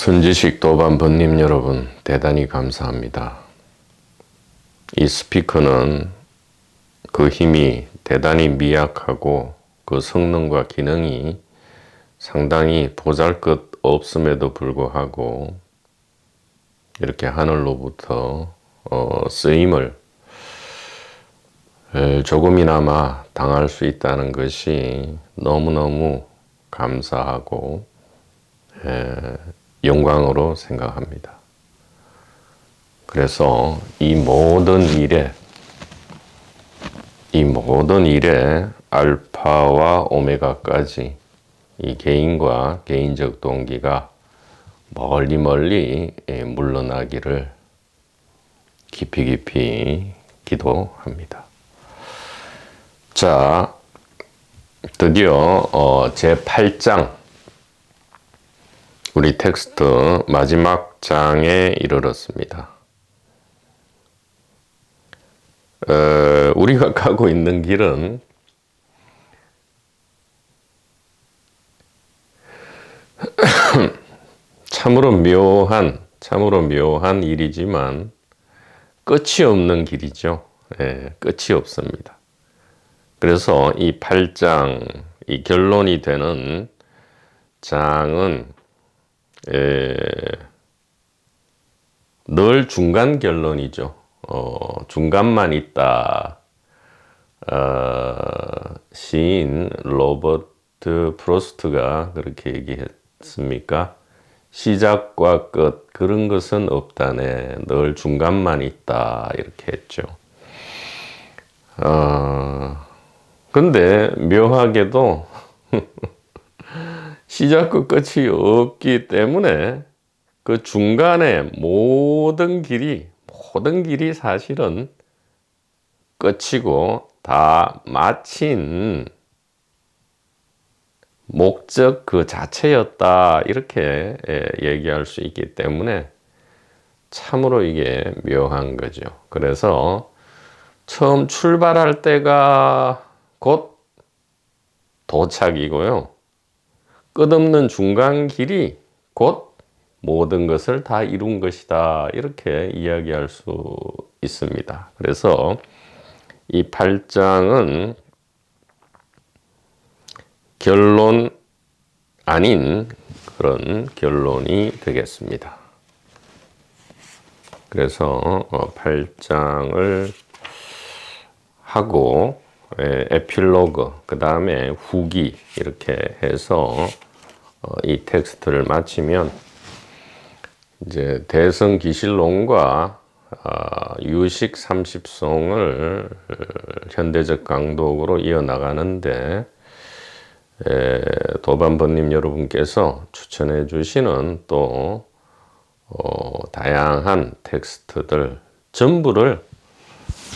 선지식 도반번님 여러분, 대단히 감사합니다. 이 스피커는 그 힘이 대단히 미약하고 그 성능과 기능이 상당히 보잘것 없음에도 불구하고 이렇게 하늘로부터 쓰임을 조금이나마 당할 수 있다는 것이 너무너무 감사하고 영광으로 생각합니다. 그래서 이 모든 일에 알파와 오메가까지 이 개인과 개인적 동기가 멀리 물러나기를 깊이 기도합니다. 자, 드디어 제8장 우리 텍스트 마지막 장에 이르렀습니다. 우리가 가고 있는 길은 참으로 묘한 일이지만 끝이 없는 길이죠. 끝이 없습니다. 그래서 이 8장, 이 결론이 되는 장은 늘 중간 결론이죠. 중간만 있다. 시인 로버트 프로스트가 그렇게 얘기했습니까? 시작과 끝 그런 것은 없다네. 늘 중간만 있다 이렇게 했죠. 근데 묘하게도 시작과 끝이 없기 때문에 그 중간에 모든 길이 사실은 끝이고 다 마친 목적 그 자체였다 이렇게 얘기할 수 있기 때문에 참으로 이게 묘한 거죠. 그래서 처음 출발할 때가 곧 도착이고요. 끝없는 중간 길이 곧 모든 것을 다 이룬 것이다 이렇게 이야기할 수 있습니다. 그래서 이 8장은 결론 아닌 그런 결론이 되겠습니다. 그래서 8장을 하고 에필로그, 그 다음에 후기 이렇게 해서 이 텍스트를 마치면 이제 대성기실론과 유식 30송을 현대적 강독으로 이어나가는데 도반번님 여러분께서 추천해 주시는 또 다양한 텍스트들 전부를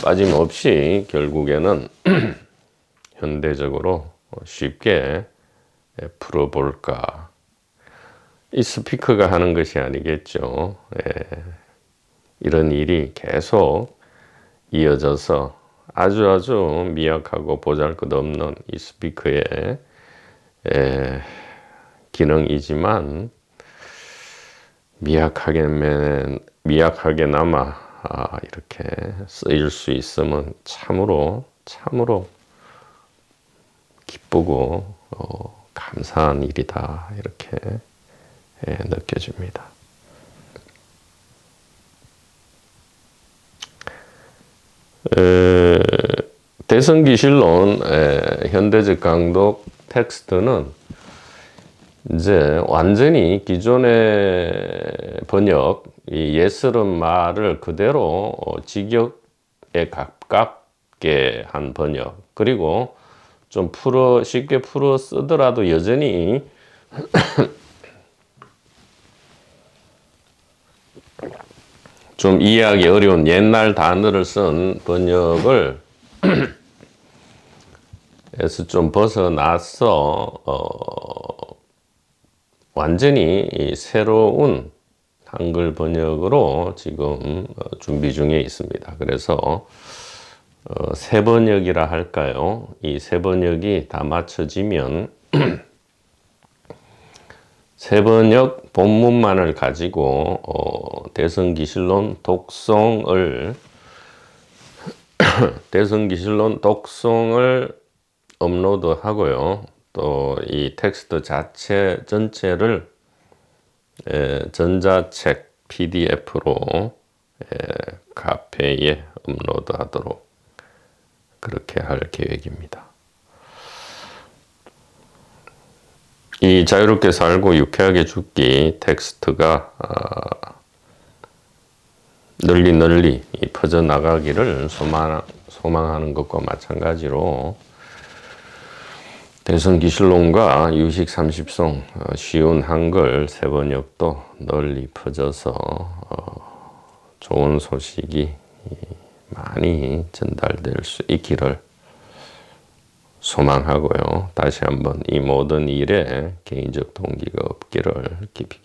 빠짐없이 결국에는 현대적으로 쉽게 풀어볼까. 이 스피커가 하는 것이 아니겠죠. 이런 일이 계속 이어져서 아주 미약하고 보잘것없는 이 스피커의 기능이지만 미약하게나마 이렇게 쓰일 수 있으면 참으로 기쁘고 감사한 일이다 이렇게 느껴집니다. 대성기실론 현대적 강독 텍스트는 이제 완전히 기존의 번역, 이 예스런 말을 그대로 직역에 가깝게 한 번역, 그리고 좀 쉽게 풀어 쓰더라도 여전히 좀 이해하기 어려운 옛날 단어를 쓴 번역을 에서 좀 벗어나서 완전히 새로운 한글 번역으로 지금 준비 중에 있습니다. 그래서 새 번역이라 할까요? 이 새 번역이 다 맞춰지면 세번역 본문만을 가지고 대성기실론 독송을 업로드하고요. 또 이 텍스트 자체 전체를 전자책 PDF로 카페에 업로드하도록 그렇게 할 계획입니다. 이 자유롭게 살고 유쾌하게 죽기 텍스트가 널리 퍼져나가기를 소망하는 것과 마찬가지로 대성기실론과 유식 30송 쉬운 한글 세번역도 널리 퍼져서 좋은 소식이 많이 전달될 수 있기를 소망하고요. 다시 한번 이 모든 일에 개인적 동기가 없기를 깊이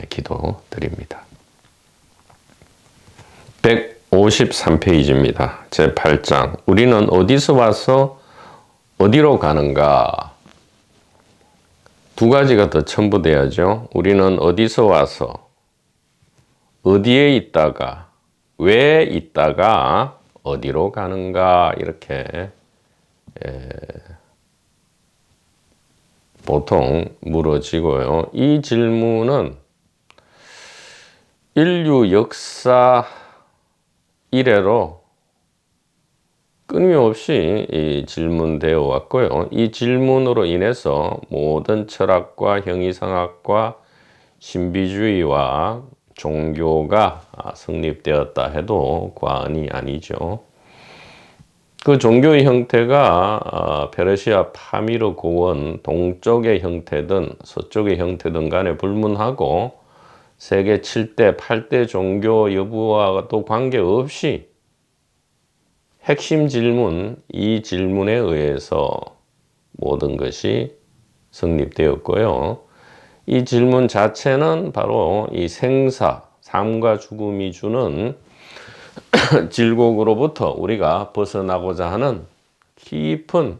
기도드립니다. 153페이지입니다. 제8장. 우리는 어디서 와서 어디로 가는가? 두 가지가 더 첨부돼야죠. 우리는 어디서 와서 어디에 있다가 왜 있다가 어디로 가는가 이렇게 보통 물어지고요. 이 질문은 인류 역사 이래로 끊임없이 질문되어 왔고요. 이 질문으로 인해서 모든 철학과 형이상학과 신비주의와 종교가 성립되었다 해도 과언이 아니죠. 그 종교의 형태가 페르시아 파미르 고원 동쪽의 형태든 서쪽의 형태든 간에 불문하고 세계 7대, 8대 종교 여부와도 관계없이 핵심 질문, 이 질문에 의해서 모든 것이 성립되었고요. 이 질문 자체는 바로 이 생사, 삶과 죽음이 주는 질곡으로부터 우리가 벗어나고자 하는 깊은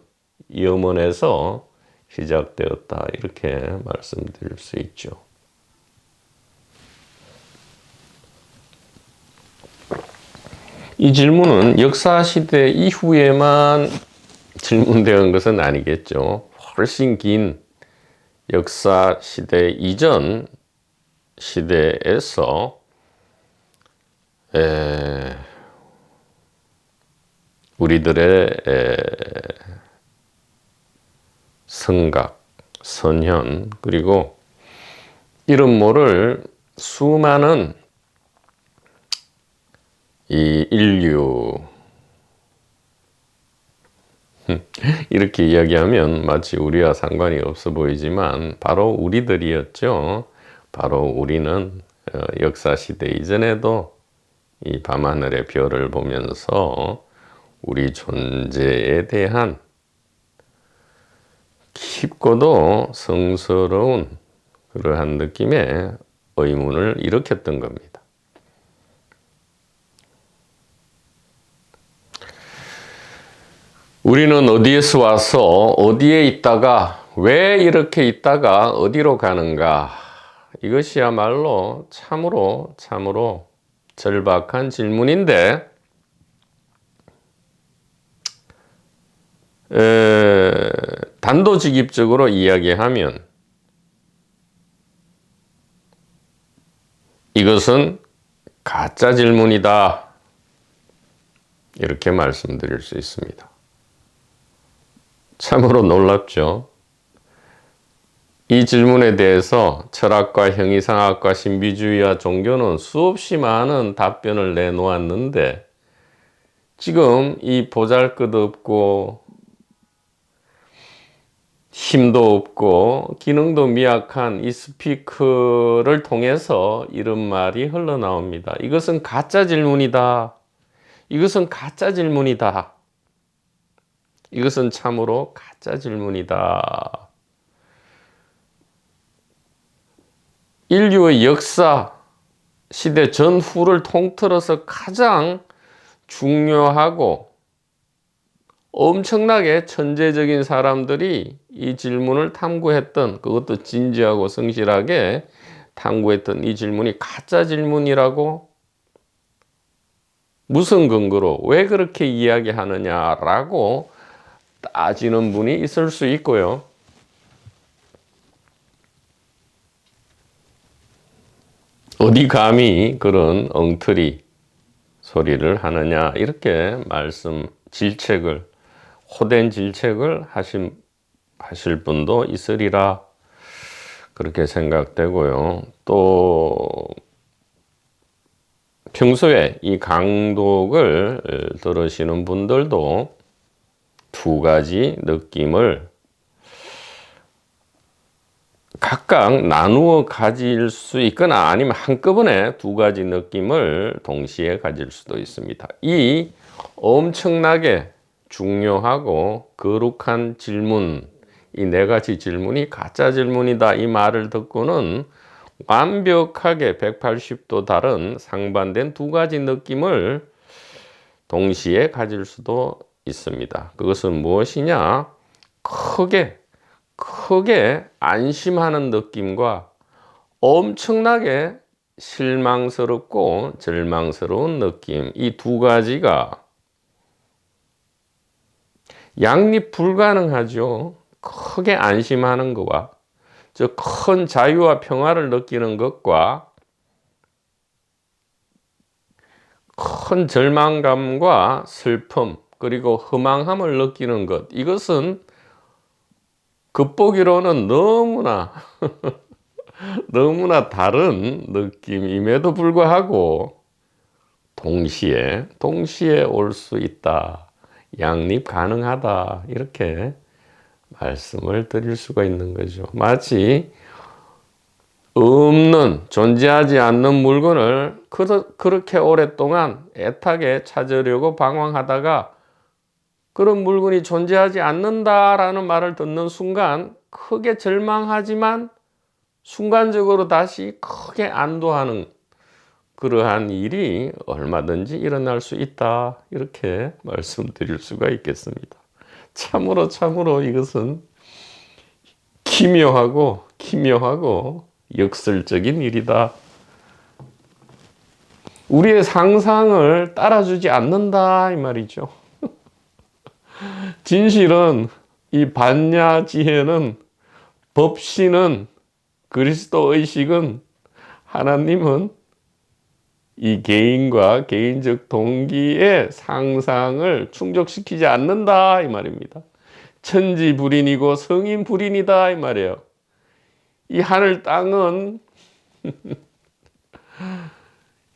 염원에서 시작되었다. 이렇게 말씀드릴 수 있죠. 이 질문은 역사시대 이후에만 질문되는 것은 아니겠죠. 훨씬 긴 역사시대 이전 시대에서 우리들의 성각, 선현, 그리고 이름 모를 수많은 이 인류 이렇게 이야기하면 마치 우리와 상관이 없어 보이지만 바로 우리들이었죠. 바로 우리는 역사시대 이전에도 이 밤하늘의 별을 보면서 우리 존재에 대한 깊고도 성스러운 그러한 느낌의 의문을 일으켰던 겁니다. 우리는 어디에서 와서 어디에 있다가 왜 이렇게 있다가 어디로 가는가? 이것이야말로 참으로 절박한 질문인데 단도직입적으로 이야기하면 이것은 가짜 질문이다. 이렇게 말씀드릴 수 있습니다. 참으로 놀랍죠. 이 질문에 대해서 철학과 형이상학과 신비주의와 종교는 수없이 많은 답변을 내놓았는데 지금 이 보잘것없고 힘도 없고 기능도 미약한 이 스피커를 통해서 이런 말이 흘러나옵니다. 이것은 가짜 질문이다. 이것은 가짜 질문이다. 이것은 참으로 가짜 질문이다. 인류의 역사, 시대 전후를 통틀어서 가장 중요하고 엄청나게 천재적인 사람들이 이 질문을 탐구했던, 그것도 진지하고 성실하게 탐구했던 이 질문이 가짜 질문이라고 무슨 근거로 왜 그렇게 이야기하느냐라고 따지는 분이 있을 수 있고요. 어디 감히 그런 엉터리 소리를 하느냐, 이렇게 질책을, 호된 질책을 하실 분도 있으리라, 그렇게 생각되고요. 또 평소에 이 강독을 들으시는 분들도 두 가지 느낌을 각각 나누어 가질 수 있거나 아니면 한꺼번에 두 가지 느낌을 동시에 가질 수도 있습니다. 이 엄청나게 중요하고 거룩한 질문, 이 네 가지 질문이 가짜 질문이다, 이 말을 듣고는 완벽하게 180도 다른 상반된 두 가지 느낌을 동시에 가질 수도 있습니다. 그것은 무엇이냐? 크게 안심하는 느낌과 엄청나게 실망스럽고 절망스러운 느낌, 이 두 가지가 양립 불가능하죠. 크게 안심하는 것과 저 큰 자유와 평화를 느끼는 것과 큰 절망감과 슬픔 그리고 허망함을 느끼는 것, 이것은 겉보기로는 너무나 다른 느낌임에도 불구하고 동시에 올 수 있다, 양립 가능하다, 이렇게 말씀을 드릴 수가 있는 거죠. 마치 존재하지 않는 물건을 그렇게 오랫동안 애타게 찾으려고 방황하다가 그런 물건이 존재하지 않는다라는 말을 듣는 순간 크게 절망하지만 순간적으로 다시 크게 안도하는 그러한 일이 얼마든지 일어날 수 있다, 이렇게 말씀드릴 수가 있겠습니다. 참으로 이것은 기묘하고 역설적인 일이다. 우리의 상상을 따라주지 않는다, 이 말이죠. 진실은, 이 반야지혜는, 법신은, 그리스도 의식은, 하나님은 이 개인과 개인적 동기의 상상을 충족시키지 않는다, 이 말입니다. 천지불인이고 성인불인이다, 이 말이에요. 이 하늘 땅은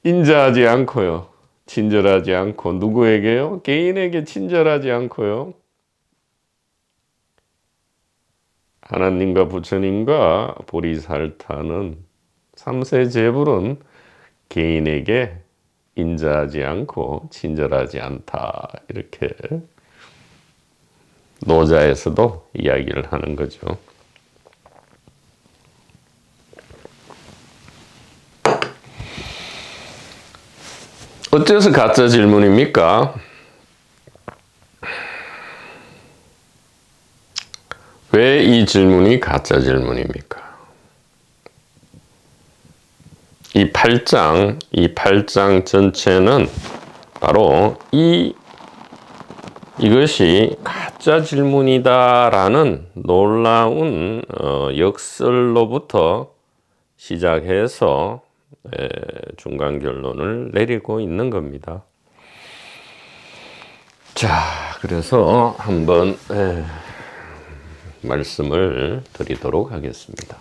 인자하지 않고요, 친절하지 않고, 누구에게요? 개인에게 친절하지 않고요, 하나님과 부처님과 보리살타는 삼세 제불은 개인에게 인자하지 않고 친절하지 않다, 이렇게 노자에서도 이야기를 하는 거죠. 어째서 가짜 질문입니까? 왜 이 질문이 가짜 질문입니까? 이 8장 전체는 바로 이것이 가짜 질문이다라는 놀라운 역설로부터 시작해서 중간 결론을 내리고 있는 겁니다. 자, 그래서 한번 말씀을 드리도록 하겠습니다.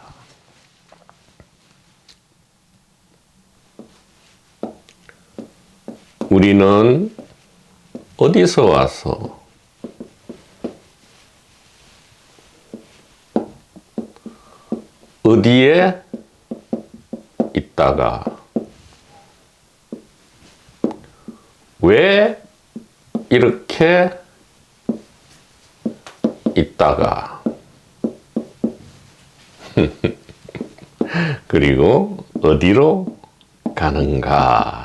우리는 어디서 와서 어디에 있다가 왜 이렇게 있다가 그리고 어디로 가는가.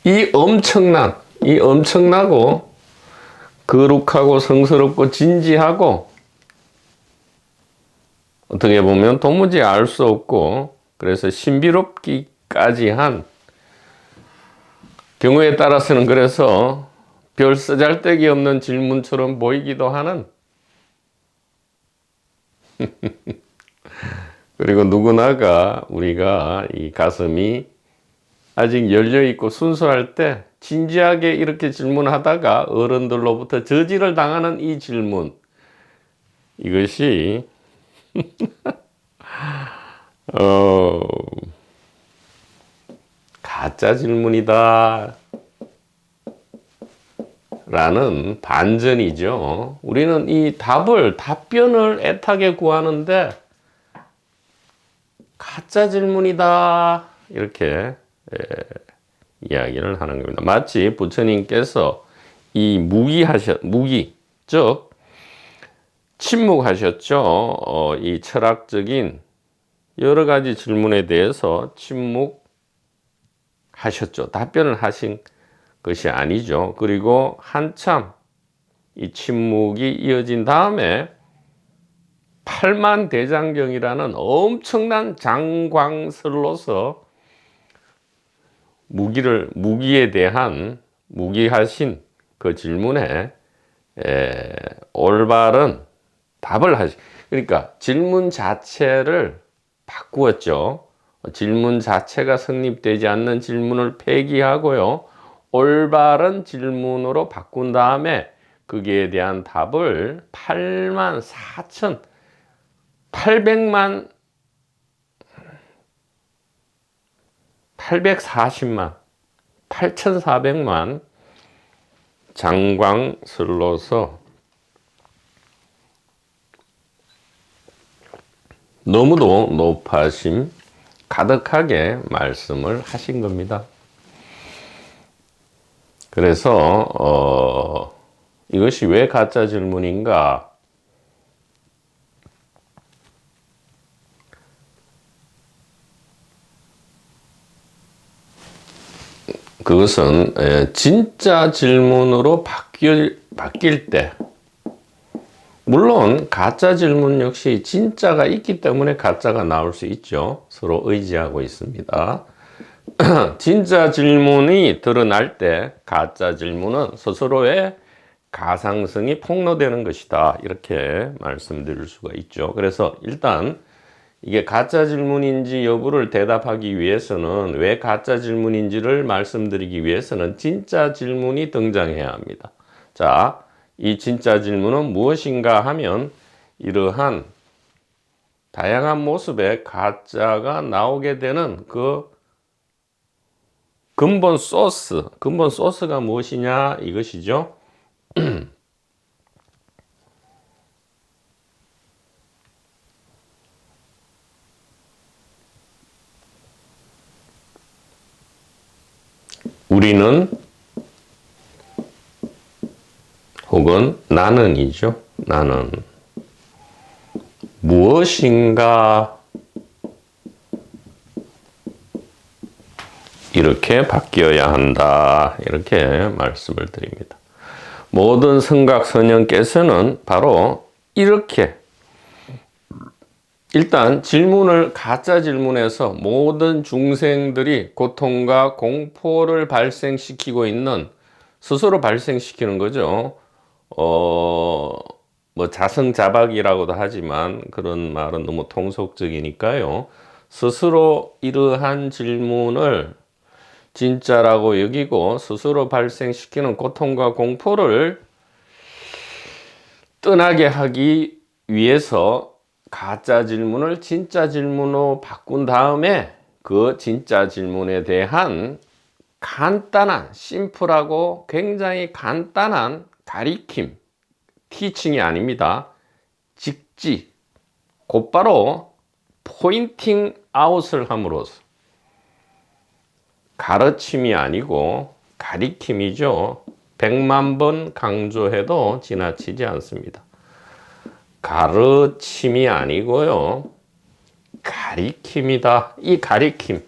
이 엄청나고 거룩하고 성스럽고 진지하고 어떻게 보면 도무지 알 수 없고 그래서 신비롭기까지 한 경우에 따라서는 그래서 별 쓰잘데기 없는 질문처럼 보이기도 하는 그리고 누구나가 우리가 이 가슴이 아직 열려있고 순수할 때 진지하게 이렇게 질문하다가 어른들로부터 저지를 당하는 이 질문, 이것이 가짜 질문이다 라는 반전이죠. 우리는 이 답변을 애타게 구하는데 가짜 질문이다 이렇게 이야기를 하는 겁니다. 마치 부처님께서 이 무기, 즉 침묵하셨죠. 이 철학적인 여러 가지 질문에 대해서 침묵하셨죠. 답변을 하신 것이 아니죠. 그리고 한참 이 침묵이 이어진 다음에 팔만대장경이라는 엄청난 장광설로서 무기하신 그 질문에 올바른 답을 그러니까 질문 자체를 바꾸었죠. 질문 자체가 성립되지 않는 질문을 폐기하고요. 올바른 질문으로 바꾼 다음에 거기에 대한 답을 840만 8400만 장광설로서 너무도 높아심 가득하게 말씀을 하신 겁니다. 그래서 이것이 왜 가짜 질문인가? 그것은 진짜 질문으로 바뀔 때, 물론 가짜 질문 역시 진짜가 있기 때문에 가짜가 나올 수 있죠. 서로 의지하고 있습니다. 진짜 질문이 드러날 때 가짜 질문은 스스로의 가상성이 폭로되는 것이다. 이렇게 말씀드릴 수가 있죠. 그래서 일단 이게 가짜 질문인지 여부를 대답하기 위해서는, 왜 가짜 질문인지를 말씀드리기 위해서는 진짜 질문이 등장해야 합니다. 자, 이 진짜 질문은 무엇인가 하면 이러한 다양한 모습의 가짜가 나오게 되는 그 근본 소스가 무엇이냐 이것이죠. 우리는 혹은 나는이죠. 나는 무엇인가 이렇게 바뀌어야 한다. 이렇게 말씀을 드립니다. 모든 성각선영께서는 바로 이렇게 일단 가짜 질문에서 모든 중생들이 고통과 공포를 발생시키고 있는, 스스로 발생시키는 거죠. 뭐 자성자박이라고도 하지만 그런 말은 너무 통속적이니까요. 스스로 이러한 질문을 진짜라고 여기고 스스로 발생시키는 고통과 공포를 떠나게 하기 위해서 가짜 질문을 진짜 질문으로 바꾼 다음에 그 진짜 질문에 대한 간단한, 심플하고 굉장히 간단한 가리킴, 티칭이 아닙니다. 직지, 곧바로 포인팅 아웃을 함으로써, 가르침이 아니고 가리킴이죠. 100만 번 강조해도 지나치지 않습니다. 가르침이 아니고요. 가리킴이다. 이 가리킴.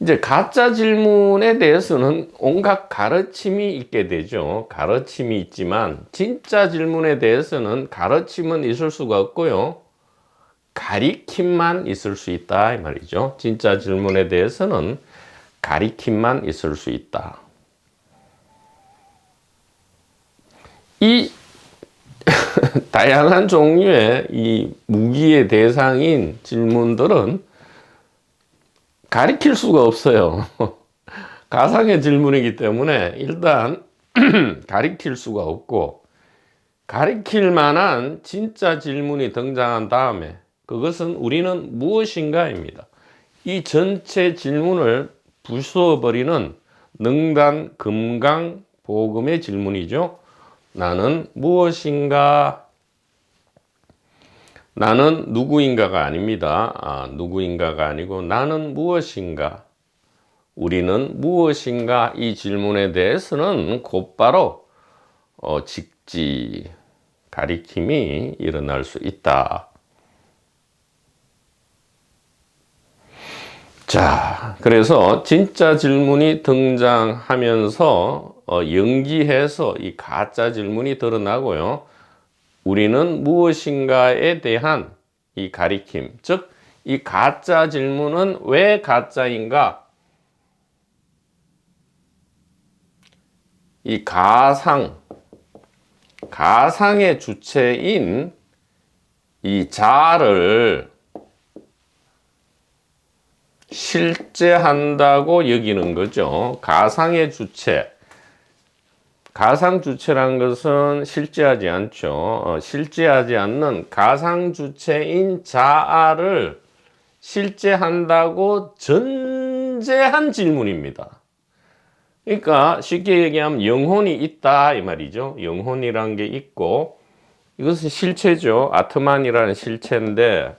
이제 가짜 질문에 대해서는 온갖 가르침이 있게 되죠. 가르침이 있지만 진짜 질문에 대해서는 가르침은 있을 수가 없고요. 가리킴만 있을 수 있다 이 말이죠. 진짜 질문에 대해서는 가리킴만 있을 수 있다. 이 다양한 종류의 이 무기의 대상인 질문들은 가리킬 수가 없어요. 가상의 질문이기 때문에 일단 가리킬 수가 없고, 가리킬 만한 진짜 질문이 등장한 다음에 그것은 우리는 무엇인가입니다. 이 전체 질문을 부숴버리는 능단 금강 보금의 질문이죠. 나는 무엇인가? 나는 누구인가가 아닙니다. 누구인가가 아니고 나는 무엇인가? 우리는 무엇인가? 이 질문에 대해서는 곧바로 직지, 가리킴이 일어날 수 있다. 자, 그래서 진짜 질문이 등장하면서 연기해서 이 가짜 질문이 드러나고요. 우리는 무엇인가에 대한 이 가리킴, 즉 이 가짜 질문은 왜 가짜인가? 이 가상의 주체인 이 자를 실제한다고 여기는 거죠. 가상의 주체. 가상 주체란 것은 실제하지 않죠. 실제하지 않는 가상 주체인 자아를 실제한다고 전제한 질문입니다. 그러니까 쉽게 얘기하면 영혼이 있다 이 말이죠. 영혼이란 게 있고, 이것은 실체죠. 아트만이라는 실체인데,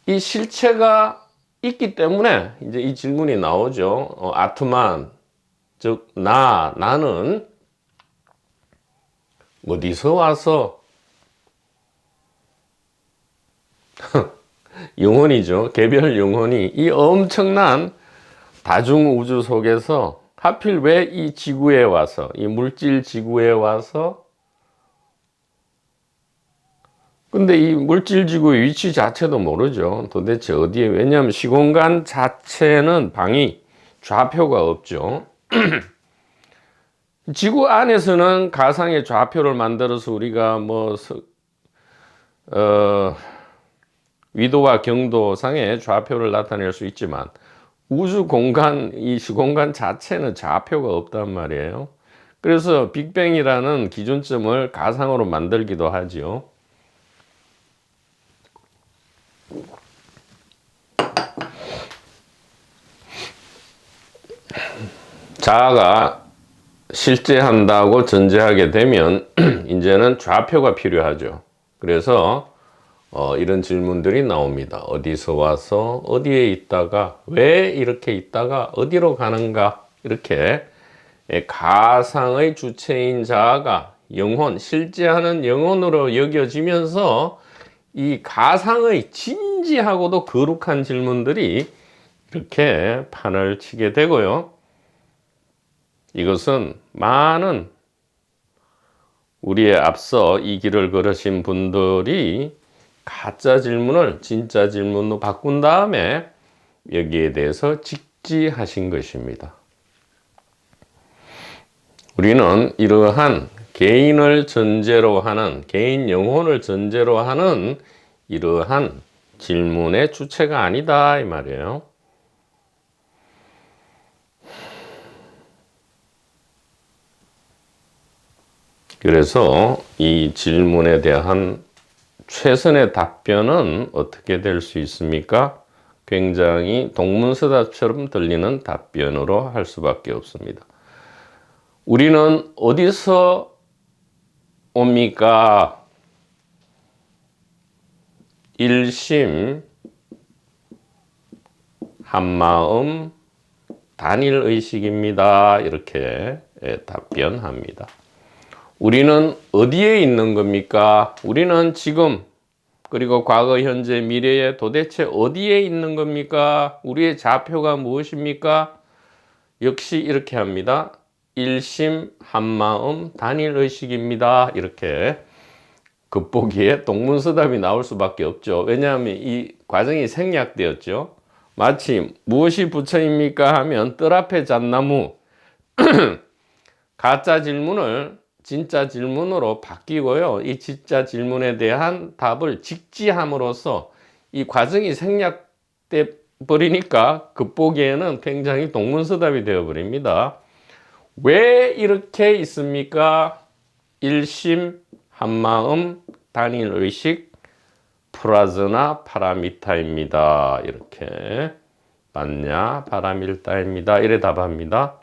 이 실체가 있기 때문에 이제 이 질문이 나오죠. 아트만, 즉 나는 어디서 와서 영혼이죠. 개별 영혼이 이 엄청난 다중우주 속에서 하필 왜 이 지구에 와서, 이 물질 지구에 와서, 근데 이 물질 지구의 위치 자체도 모르죠. 도대체 어디에, 왜냐하면 시공간 자체는 방위, 좌표가 없죠. 지구 안에서는 가상의 좌표를 만들어서 우리가 위도와 경도상의 좌표를 나타낼 수 있지만, 우주 공간, 이 시공간 자체는 좌표가 없단 말이에요. 그래서 빅뱅이라는 기준점을 가상으로 만들기도 하죠. 자아가 실제한다고 전제하게 되면 이제는 좌표가 필요하죠. 그래서 이런 질문들이 나옵니다. 어디서 와서 어디에 있다가 왜 이렇게 있다가 어디로 가는가, 이렇게 가상의 주체인 자아가 영혼, 실제하는 영혼으로 여겨지면서 이 가상의 진지하고도 거룩한 질문들이 이렇게 판을 치게 되고요. 이것은 많은 우리의 앞서 이 길을 걸으신 분들이 가짜 질문을 진짜 질문으로 바꾼 다음에 여기에 대해서 직지하신 것입니다. 우리는 이러한 개인을 전제로 하는, 개인 영혼을 전제로 하는 이러한 질문의 주체가 아니다 이 말이에요. 그래서 이 질문에 대한 최선의 답변은 어떻게 될 수 있습니까? 굉장히 동문서답처럼 들리는 답변으로 할 수밖에 없습니다. 우리는 어디서 옵니까? 일심, 한마음, 단일의식입니다. 이렇게 답변합니다. 우리는 어디에 있는 겁니까? 우리는 지금 그리고 과거, 현재, 미래에 도대체 어디에 있는 겁니까? 우리의 좌표가 무엇입니까? 역시 이렇게 합니다. 일심 한마음 단일의식입니다. 이렇게 겉보기에 동문서답이 나올 수밖에 없죠. 왜냐하면 이 과정이 생략되었죠. 마치 무엇이 부처입니까 하면 뜰 앞에 잣나무 가짜 질문을 진짜 질문으로 바뀌고요. 이 진짜 질문에 대한 답을 직지함으로써 이 과정이 생략돼 버리니까 겉보기에는 굉장히 동문서답이 되어 버립니다. 왜 이렇게 있습니까? 일심 한마음 단일의식 프라즈나 파라미타입니다. 이렇게 맞냐 파라밀타입니다. 이래 답합니다.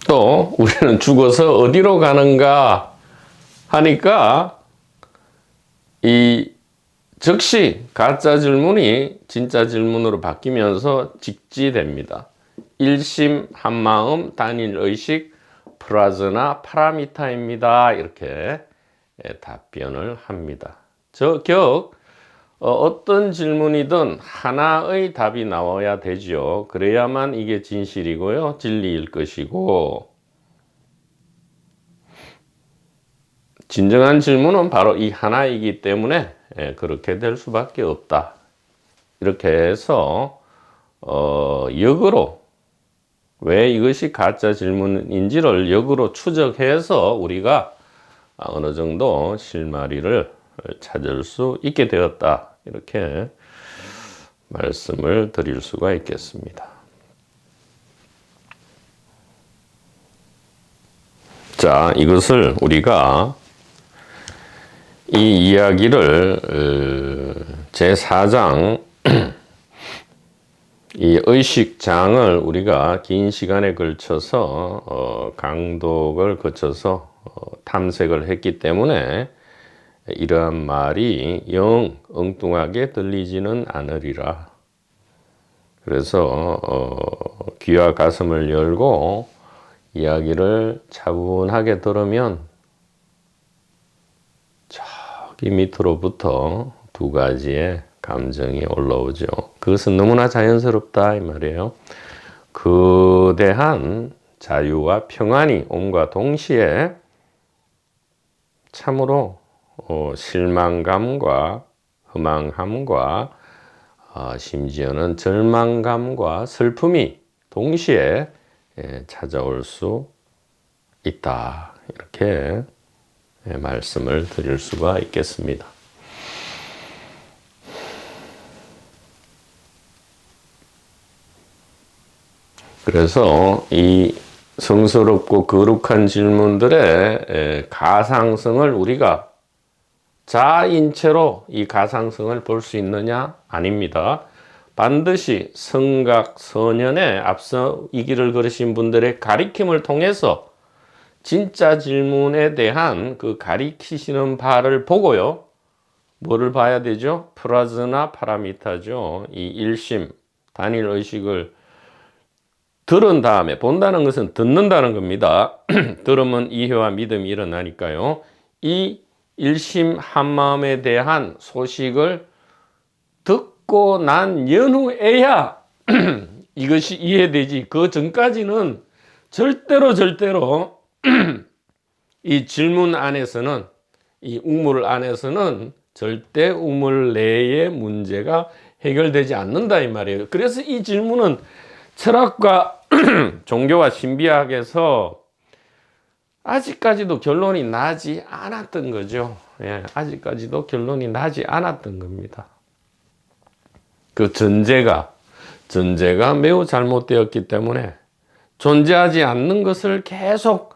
또 우리는 죽어서 어디로 가는가 하니까 이 즉시 가짜 질문이 진짜 질문으로 바뀌면서 직지됩니다. 일심 한마음 단일의식 프라즈나 파라미타입니다. 이렇게 답변을 합니다. 어떤 질문이든 하나의 답이 나와야 되죠. 그래야만 이게 진실이고요. 진리일 것이고 진정한 질문은 바로 이 하나이기 때문에 그렇게 될 수밖에 없다. 이렇게 해서 역으로 왜 이것이 가짜 질문인지를 역으로 추적해서 우리가 어느 정도 실마리를 찾을 수 있게 되었다. 이렇게 말씀을 드릴 수가 있겠습니다. 자, 이것을 우리가 이 이야기를 제4장 이 의식장을 우리가 긴 시간에 걸쳐서 강독을 거쳐서 탐색을 했기 때문에 이러한 말이 영 엉뚱하게 들리지는 않으리라. 그래서 귀와 가슴을 열고 이야기를 차분하게 들으면 저기 밑으로부터 두 가지의 감정이 올라오죠. 그것은 너무나 자연스럽다 이 말이에요. 거대한 자유와 평안이 옴과 동시에 참으로 실망감과 허망함과 심지어는 절망감과 슬픔이 동시에 찾아올 수 있다. 이렇게 말씀을 드릴 수가 있겠습니다. 그래서 이 성스럽고 거룩한 질문들의 가상성을 우리가 자인체로 이 가상성을 볼 수 있느냐? 아닙니다. 반드시 성각, 선연에 앞서 이 길을 걸으신 분들의 가리킴을 통해서 진짜 질문에 대한 그 가리키시는 바를 보고요. 뭐를 봐야 되죠? 프라즈나 파라미타죠. 이 일심, 단일의식을 들은 다음에 본다는 것은 듣는다는 겁니다. 들으면 이해와 믿음이 일어나니까요. 이 일심 한마음에 대한 소식을 듣고 난 연후에야 이것이 이해되지. 그 전까지는 절대로 이 질문 안에서는 이 우물 안에서는 절대 우물 내의 문제가 해결되지 않는다 이 말이에요. 그래서 이 질문은 철학과 종교와 신비학에서 아직까지도 결론이 나지 않았던 거죠. 아직까지도 결론이 나지 않았던 겁니다. 그 전제가 매우 잘못되었기 때문에 존재하지 않는 것을 계속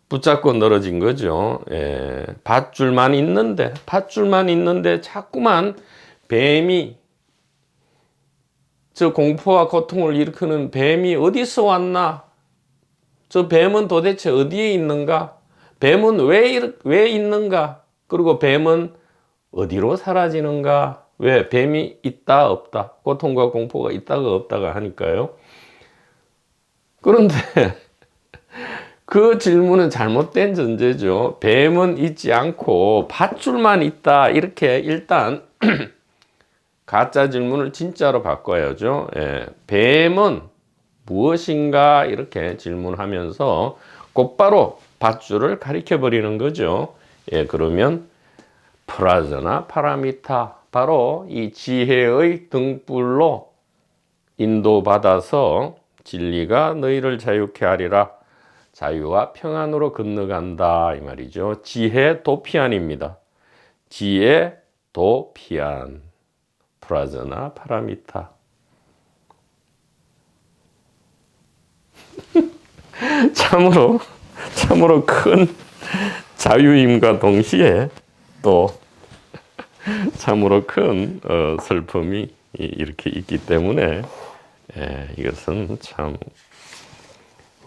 붙잡고 늘어진 거죠. 밧줄만 있는데 자꾸만 뱀이 저 공포와 고통을 일으키는 뱀이 어디서 왔나? 저 뱀은 도대체 어디에 있는가? 뱀은 왜 있는가? 그리고 뱀은 어디로 사라지는가? 왜? 뱀이 있다, 없다. 고통과 공포가 있다가 없다가 하니까요. 그런데 그 질문은 잘못된 전제죠. 뱀은 있지 않고 밧줄만 있다. 이렇게 일단 가짜 질문을 진짜로 바꿔야죠. 예, 뱀은 무엇인가 이렇게 질문하면서 곧바로 밧줄을 가리켜 버리는 거죠. 예, 그러면 프라저나 파라미타, 바로 이 지혜의 등불로 인도받아서 진리가 너희를 자유케 하리라. 자유와 평안으로 건너간다 이 말이죠. 지혜 도피안입니다. 지혜 도피안, 프라저나 파라미타. 참으로 큰 자유임과 동시에 또 참으로 큰 슬픔이 이렇게 있기 때문에 이것은 참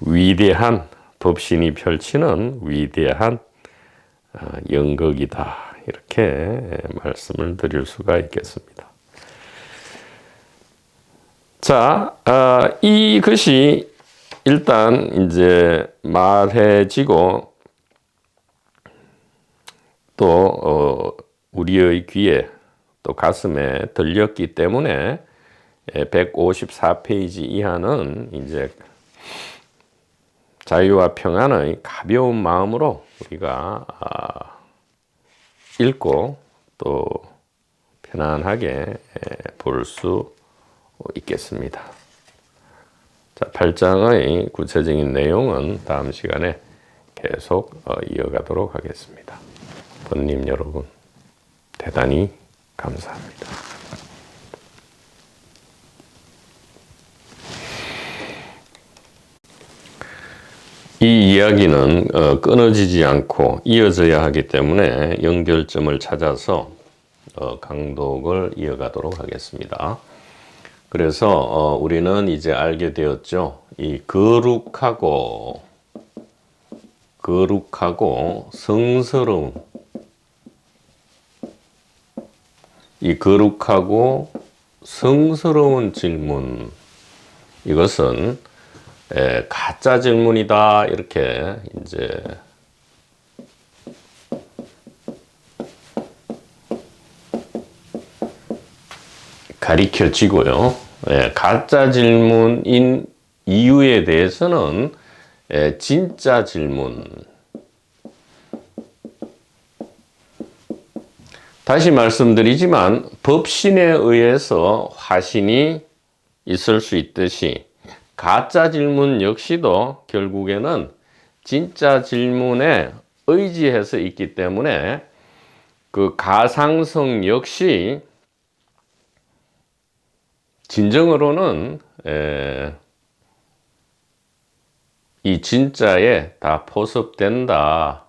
위대한 법신이 펼치는 위대한 연극이다, 이렇게 말씀을 드릴 수가 있겠습니다. 자, 이것이 일단 이제 말해지고 또 우리의 귀에 또 가슴에 들렸기 때문에 154페이지 이하는 이제 자유와 평안의 가벼운 마음으로 우리가 읽고 또 편안하게 볼 수 있겠습니다. 자, 8장의 구체적인 내용은 다음 시간에 계속 이어가도록 하겠습니다. 번님 여러분, 대단히 감사합니다. 이 이야기는 끊어지지 않고 이어져야 하기 때문에 연결점을 찾아서 강독을 이어가도록 하겠습니다. 그래서 우리는 이제 알게 되었죠. 이 거룩하고 성스러운, 이 거룩하고 성스러운 질문, 이것은 가짜 질문이다, 이렇게 이제 가리켜지고요. 가짜 질문인 이유에 대해서는 진짜 질문. 다시 말씀드리지만 법신에 의해서 화신이 있을 수 있듯이 가짜 질문 역시도 결국에는 진짜 질문에 의지해서 있기 때문에 그 가상성 역시 진정으로는 이 진짜에 다 포섭된다.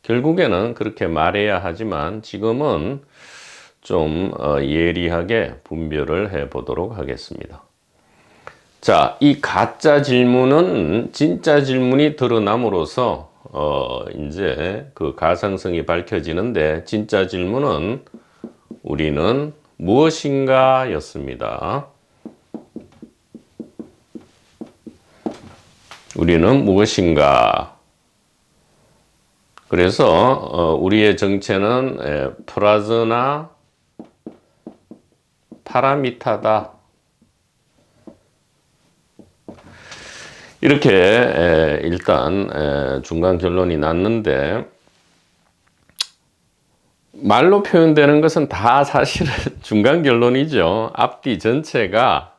결국에는 그렇게 말해야 하지만 지금은 좀 예리하게 분별을 해 보도록 하겠습니다. 자, 이 가짜 질문은 진짜 질문이 드러남으로써 이제 그 가상성이 밝혀지는데, 진짜 질문은 우리는 무엇인가 였습니다. 우리는 무엇인가. 그래서 우리의 정체는 프라저나 파라미타다. 이렇게 일단 중간 결론이 났는데, 말로 표현되는 것은 다 사실은 중간 결론이죠. 앞뒤 전체가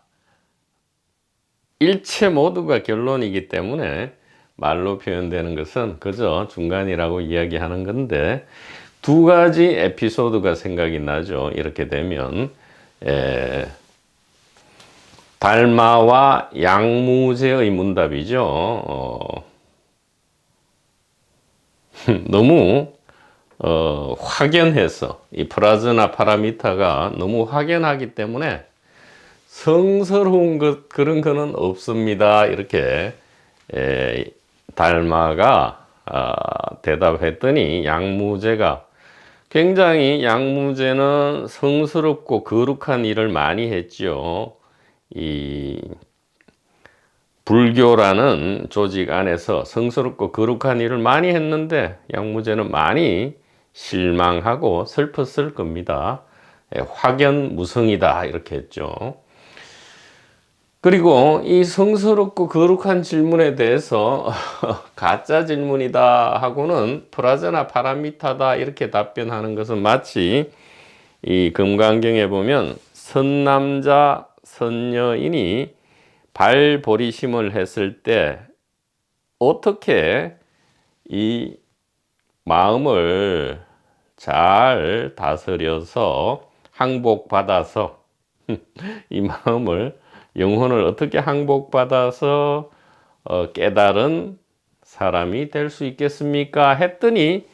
일체 모두가 결론이기 때문에 말로 표현되는 것은 그저 중간이라고 이야기하는 건데, 두 가지 에피소드가 생각이 나죠. 이렇게 되면 달마와 양무제의 문답이죠. 너무 확연해서, 이 프라저나 파라미타가 너무 확연하기 때문에 성스러운 것, 그런 거는 없습니다. 이렇게 달마가 대답했더니 양무제가 굉장히 양무제는 성스럽고 거룩한 일을 많이 했죠. 이 불교라는 조직 안에서 성스럽고 거룩한 일을 많이 했는데 양무제는 많이 실망하고 슬펐을 겁니다. 확연무성이다 이렇게 했죠. 그리고 이 성스럽고 거룩한 질문에 대해서 가짜 질문이다 하고는 프라자나 파라미타다 이렇게 답변하는 것은 마치 이 금강경에 보면 선남자 선녀인이 발보리심을 했을 때 어떻게 이 마음을 잘 다스려서 항복받아서 이 마음을 영혼을 어떻게 항복받아서 깨달은 사람이 될 수 있겠습니까? 했더니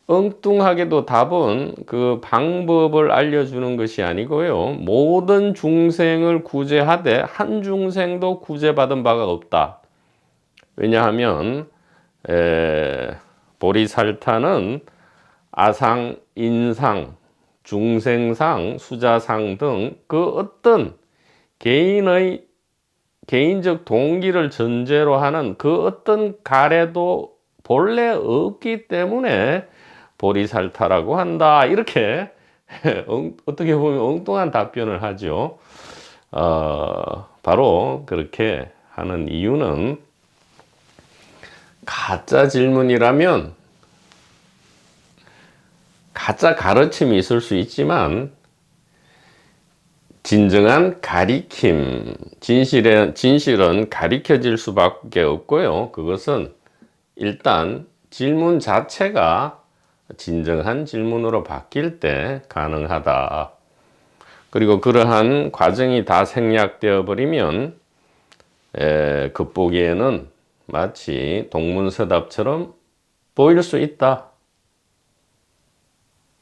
엉뚱하게도 답은 그 방법을 알려주는 것이 아니고요. 모든 중생을 구제하되 한 중생도 구제받은 바가 없다. 왜냐하면 보리살타는 아상, 인상, 중생상, 수자상 등 그 어떤 개인의 개인적 동기를 전제로 하는 그 어떤 가래도 본래 없기 때문에 보리살타라고 한다. 이렇게 어떻게 보면 엉뚱한 답변을 하죠. 바로 그렇게 하는 이유는 가짜 질문이라면 가짜 가르침이 있을 수 있지만 진정한 가리킴, 진실은 가리켜질 수밖에 없고요. 그것은 일단 질문 자체가 진정한 질문으로 바뀔 때 가능하다. 그리고 그러한 과정이 다 생략되어 버리면 겉보기에는 마치 동문서답처럼 보일 수 있다.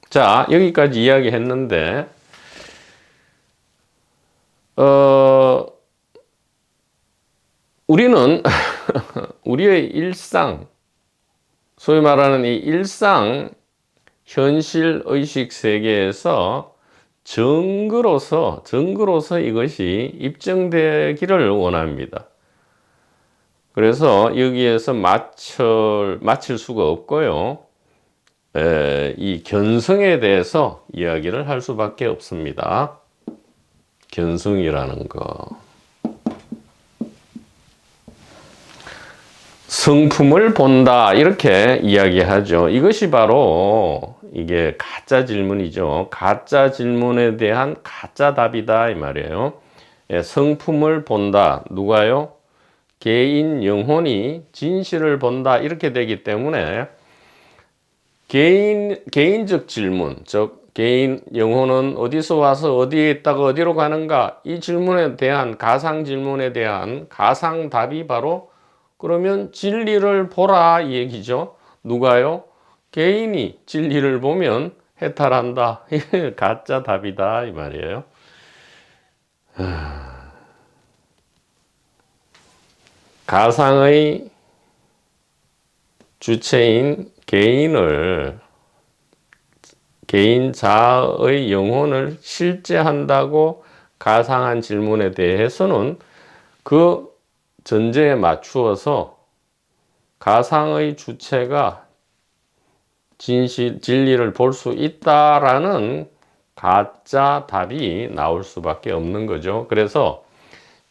자, 여기까지 이야기했는데 우리는 우리의 일상, 소위 말하는 이 일상 현실 의식 세계에서 증거로서 이것이 입증되기를 원합니다. 그래서 여기에서 맞힐 수가 없고요. 이 견성에 대해서 이야기를 할 수밖에 없습니다. 견성이라는 거. 성품을 본다 이렇게 이야기하죠. 이것이 바로 이게 가짜 질문이죠. 가짜 질문에 대한 가짜 답이다 이 말이에요. 성품을 본다. 누가요? 개인 영혼이 진실을 본다 이렇게 되기 때문에 개인적 질문, 즉 개인 영혼은 어디서 와서 어디에 있다가 어디로 가는가, 이 질문에 대한 가상 질문에 대한 가상 답이 바로 그러면 진리를 보라 이 얘기죠. 누가요? 개인이 진리를 보면 해탈한다. 이게 가짜 답이다 이 말이에요. 가상의 주체인 개인 자아의 영혼을 실제한다고 가상한 질문에 대해서는 그 전제에 맞추어서 가상의 주체가 진리를 볼 수 있다라는 가짜 답이 나올 수밖에 없는 거죠. 그래서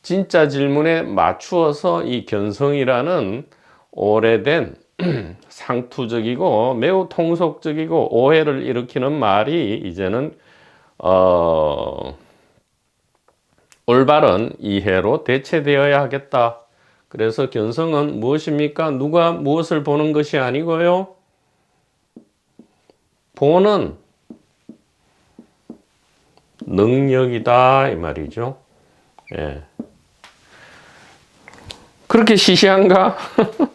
진짜 질문에 맞추어서 이 견성이라는 오래된 상투적이고 매우 통속적이고 오해를 일으키는 말이 이제는 올바른 이해로 대체되어야 하겠다. 그래서 견성은 무엇입니까? 누가 무엇을 보는 것이 아니고요. 보는 능력이다 이 말이죠. 예. 그렇게 시시한가?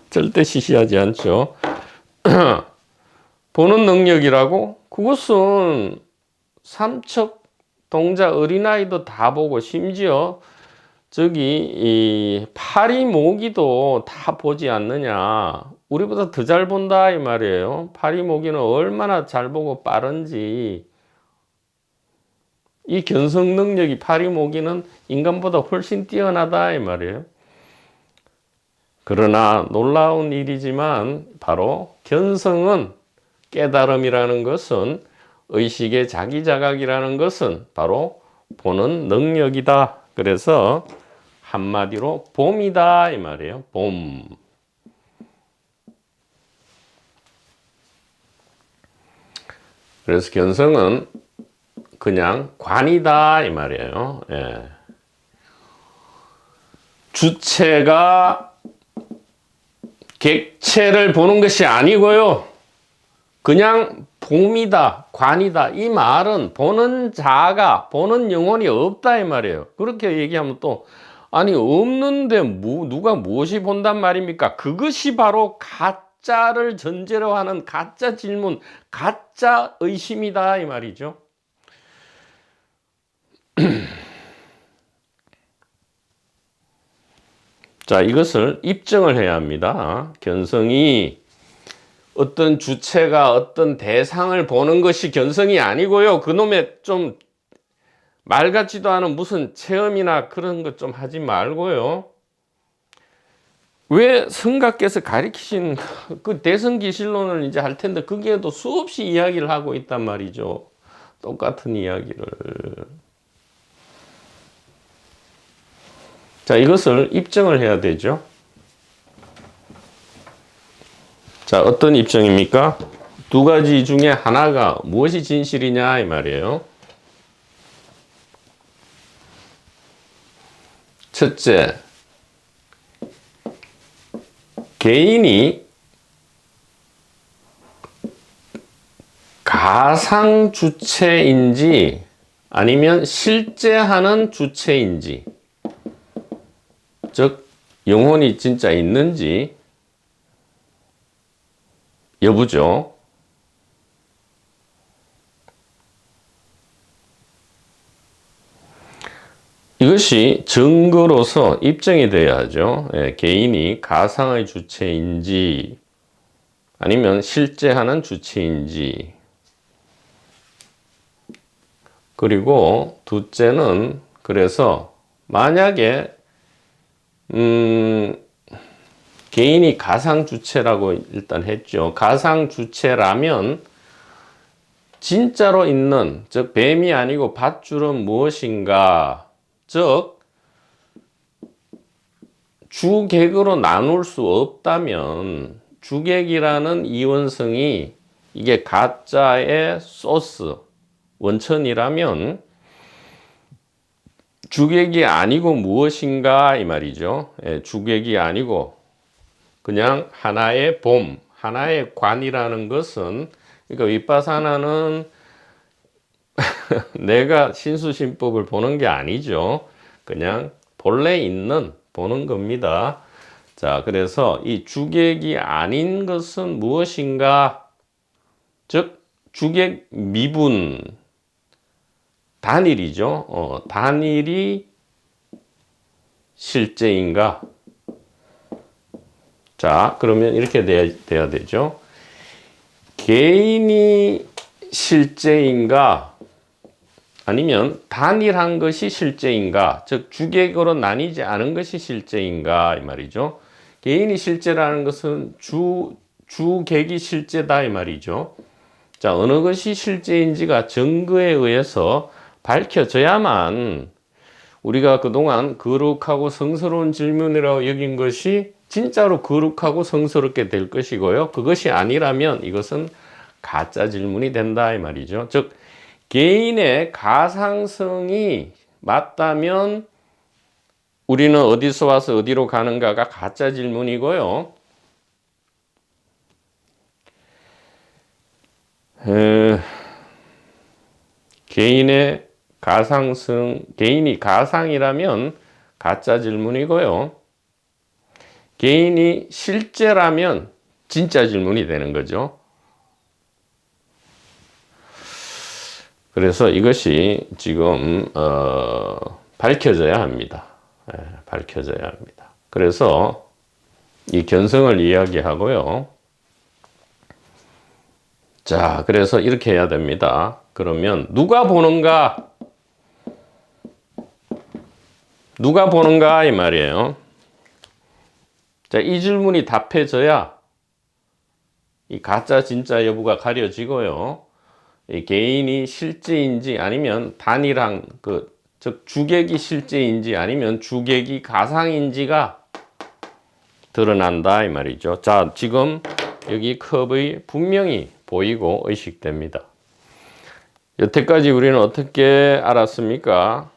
절대 시시하지 않죠. 보는 능력이라고? 그것은 삼척 동자 어린아이도 다 보고 심지어 저기 이 파리 모기도 다 보지 않느냐, 우리보다 더 잘 본다 이 말이에요. 파리 모기는 얼마나 잘 보고 빠른지, 이 견성 능력이 파리 모기는 인간보다 훨씬 뛰어나다 이 말이에요. 그러나 놀라운 일이지만 바로 견성은, 깨달음이라는 것은, 의식의 자기자각이라는 것은 바로 보는 능력이다. 그래서 한마디로 봄이다 이 말이에요. 봄. 그래서 견성은 그냥 관이다 이 말이에요. 예. 주체가 객체를 보는 것이 아니고요, 그냥 봄이다, 관이다. 이 말은 보는 자가, 보는 영혼이 없다 이 말이에요. 그렇게 얘기하면 또 아니 없는데 누가 무엇이 본단 말입니까? 그것이 바로 가짜를 전제로 하는 가짜 질문, 가짜 의심이다 이 말이죠. 자, 이것을 입증을 해야 합니다. 견성이 어떤 주체가 어떤 대상을 보는 것이 견성이 아니고요, 그놈의 좀 말 같지도 않은 무슨 체험이나 그런 것 좀 하지 말고요, 왜 성가께서 가리키신 그 대성기실론을 이제 할 텐데 거기에도 수없이 이야기를 하고 있단 말이죠. 똑같은 이야기를. 자, 이것을 입증을 해야 되죠. 자, 어떤 입증입니까? 두 가지 중에 하나가 무엇이 진실이냐 이 말이에요. 첫째, 개인이 가상 주체인지 아니면 실제 하는 주체인지, 즉 영혼이 진짜 있는지 여부죠. 이것이 증거로서 입증이 돼야 하죠. 예, 개인이 가상의 주체인지 아니면 실제 하는 주체인지. 그리고 둘째는, 그래서 만약에 개인이 가상 주체라고 일단 했죠. 가상 주체라면 진짜로 있는, 즉 뱀이 아니고 밧줄은 무엇인가, 즉 주객으로 나눌 수 없다면, 주객이라는 이원성이 이게 가짜의 소스, 원천이라면 주객이 아니고 무엇인가 이 말이죠. 예, 주객이 아니고 그냥 하나의 봄, 하나의 관이라는 것은, 그러니까 윗바사나는 내가 신수신법을 보는 게 아니죠. 그냥 본래 있는 보는 겁니다. 자, 그래서 이 주객이 아닌 것은 무엇인가? 즉 주객 미분, 단일이죠. 단일이 실제인가? 자, 그러면 이렇게 돼야 되죠. 개인이 실제인가? 아니면 단일한 것이 실제인가? 즉 주객으로 나뉘지 않은 것이 실제인가 이 말이죠. 개인이 실제라는 것은 주객이 실제다 이 말이죠. 자, 어느 것이 실제인지가 증거에 의해서 밝혀져야만 우리가 그동안 거룩하고 성스러운 질문이라고 여긴 것이 진짜로 거룩하고 성스럽게 될 것이고요, 그것이 아니라면 이것은 가짜 질문이 된다 이 말이죠. 즉 개인의 가상성이 맞다면 우리는 어디서 와서 어디로 가는가가 가짜 질문이고요, 개인의 가상성, 개인이 가상이라면 가짜 질문이고요, 개인이 실제라면 진짜 질문이 되는 거죠. 그래서 이것이 지금 밝혀져야 합니다. 밝혀져야 합니다. 그래서 이 견성을 이야기하고요. 자, 그래서 이렇게 해야 됩니다. 그러면 누가 보는가? 누가 보는가 이 말이에요. 자, 이 질문이 답해져야 이 가짜 진짜 여부가 가려지고요. 이 개인이 실제인지 아니면 단일한 즉 주객이 실제인지 아니면 주객이 가상인지가 드러난다 이 말이죠. 자, 지금 여기 컵이 분명히 보이고 의식됩니다. 여태까지 우리는 어떻게 알았습니까?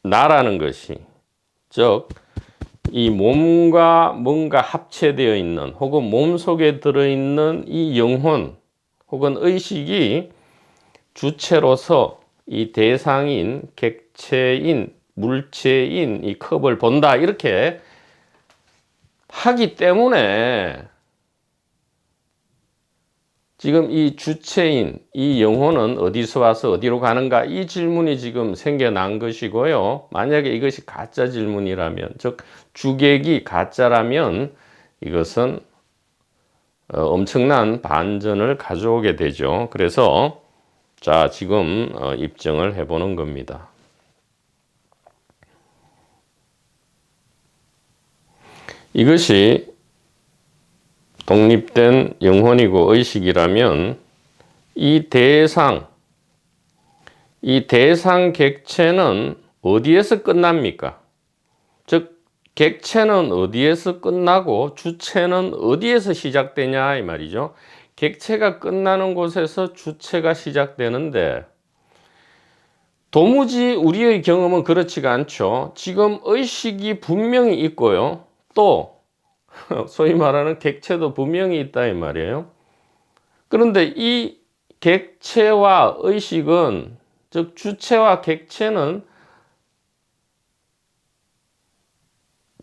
나라는 것이, 즉 이 몸과 뭔가 합체되어 있는 혹은 몸 속에 들어있는 이 영혼 혹은 의식이 주체로서 이 대상인, 객체인, 물체인 이 컵을 본다 이렇게 하기 때문에 지금 이 주체인, 이 영혼은 어디서 와서 어디로 가는가 이 질문이 지금 생겨난 것이고요. 만약에 이것이 가짜 질문이라면, 즉 주객이 가짜라면 이것은 엄청난 반전을 가져오게 되죠. 그래서 자, 지금 입증을 해보는 겁니다. 이것이 독립된 영혼이고 의식이라면 이 대상 객체는 어디에서 끝납니까? 즉 객체는 어디에서 끝나고 주체는 어디에서 시작되냐 이 말이죠. 객체가 끝나는 곳에서 주체가 시작되는데 도무지 우리의 경험은 그렇지가 않죠. 지금 의식이 분명히 있고요. 또 소위 말하는 객체도 분명히 있다 이 말이에요. 그런데 이 객체와 의식은, 즉 주체와 객체는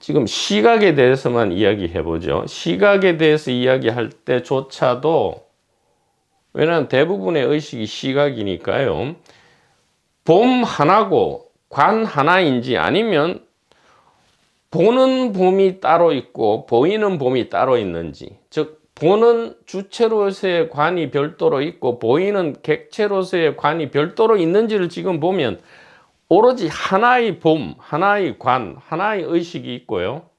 지금 시각에 대해서만 이야기해 보죠. 시각에 대해서 이야기할 때조차도, 왜냐하면 대부분의 의식이 시각이니까요. 봄 하나고 관 하나인지 아니면 보는 봄이 따로 있고 보이는 봄이 따로 있는지, 즉 보는 주체로서의 관이 별도로 있고 보이는 객체로서의 관이 별도로 있는지를 지금 보면 오로지 하나의 봄, 하나의 관, 하나의 의식이 있고요.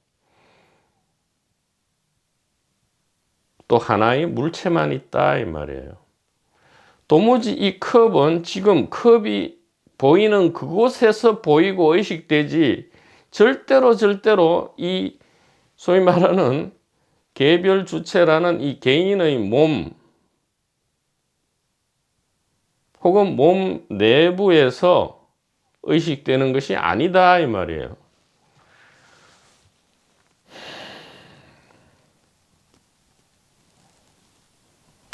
또 하나의 물체만 있다 이 말이에요. 도무지 이 컵은 지금 컵이 보이는 그곳에서 보이고 의식되지 절대로 이 소위 말하는 개별 주체라는 이 개인의 몸 혹은 몸 내부에서 의식되는 것이 아니다 이 말이에요.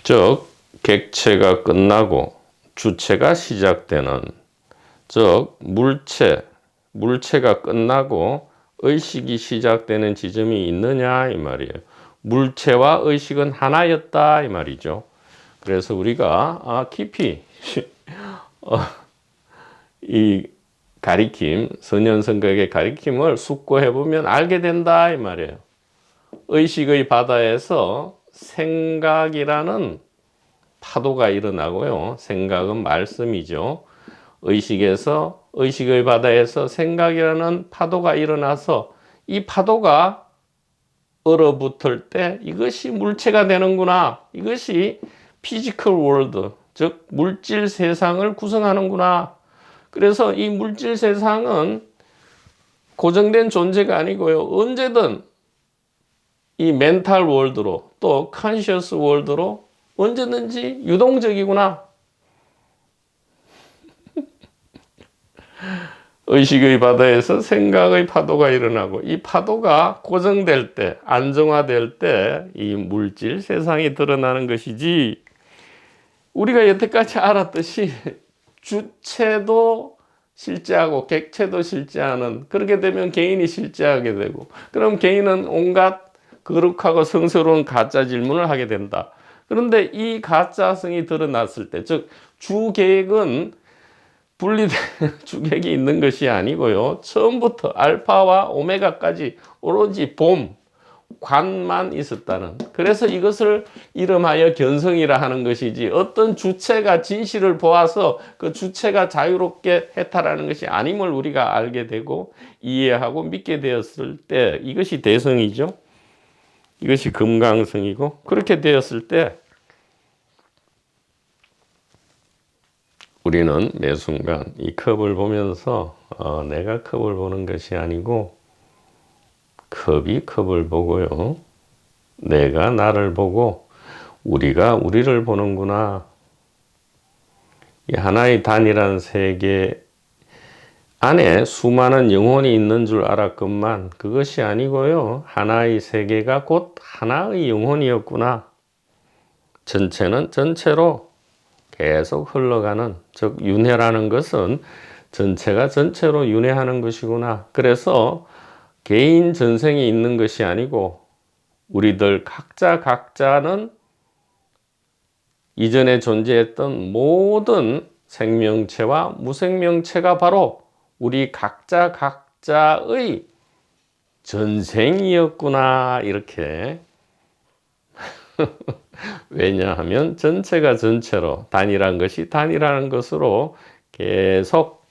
즉 객체가 끝나고 주체가 시작되는, 즉 물체가 끝나고 의식이 시작되는 지점이 있느냐 이 말이에요. 물체와 의식은 하나였다 이 말이죠. 그래서 우리가 깊이 이 가리킴, 선현성각의 가리킴을 숙고해 보면 알게 된다 이 말이에요. 의식의 바다에서 생각이라는 파도가 일어나고요. 생각은 말씀이죠. 의식의 바다에서 생각이라는 파도가 일어나서 이 파도가 얼어붙을 때 이것이 물체가 되는구나. 이것이 피지컬 월드, 즉 물질 세상을 구성하는구나. 그래서 이 물질 세상은 고정된 존재가 아니고요. 언제든 이 멘탈 월드로 또 컨시어스 월드로 언제든지 유동적이구나. 의식의 바다에서 생각의 파도가 일어나고 이 파도가 고정될 때, 안정화될 때 이 물질 세상이 드러나는 것이지, 우리가 여태까지 알았듯이 주체도 실제하고 객체도 실제하는, 그렇게 되면 개인이 실제하게 되고, 그럼 개인은 온갖 거룩하고 성스러운 가짜 질문을 하게 된다. 그런데 이 가짜성이 드러났을 때, 즉 주객은 분리된 주객이 있는 것이 아니고요. 처음부터 알파와 오메가까지 오로지 관만 있었다는. 그래서 이것을 이름하여 견성이라 하는 것이지, 어떤 주체가 진실을 보아서 그 주체가 자유롭게 해탈하는 것이 아님을 우리가 알게 되고 이해하고 믿게 되었을 때, 이것이 대성이죠. 이것이 금강성이고, 그렇게 되었을 때 우리는 매 순간 이 컵을 보면서 내가 컵을 보는 것이 아니고 컵이 컵을 보고요, 내가 나를 보고 우리가 우리를 보는구나. 이 하나의 단일한 세계 안에 수많은 영혼이 있는 줄 알았건만 그것이 아니고요, 하나의 세계가 곧 하나의 영혼이었구나. 전체는 전체로 계속 흘러가는, 즉 윤회라는 것은 전체가 전체로 윤회하는 것이구나. 그래서 개인 전생이 있는 것이 아니고 우리들 각자는 이전에 존재했던 모든 생명체와 무생명체가 바로 우리 각자의 전생이었구나, 이렇게. 왜냐하면 전체가 전체로, 단일한 것이 단일한 것으로 계속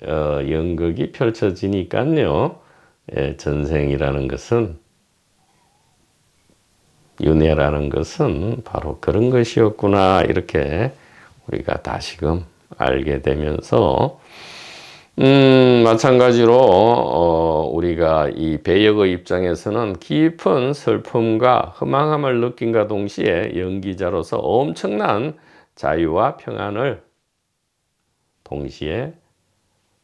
연극이 펼쳐지니까요. 전생이라는 것은, 윤회라는 것은 바로 그런 것이었구나, 이렇게 우리가 다시금 알게 되면서, 마찬가지로 우리가 이 배역의 입장에서는 깊은 슬픔과 허망함을 느낀과 동시에 연기자로서 엄청난 자유와 평안을 동시에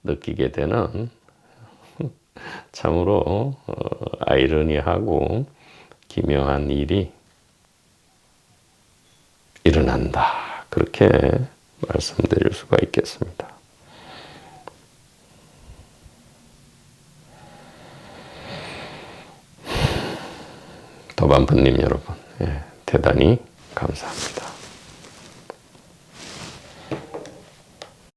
느끼게 되는 참으로 아이러니하고 기묘한 일이 일어난다, 그렇게 말씀드릴 수가 있겠습니다. 도반부님 여러분, 대단히 감사합니다.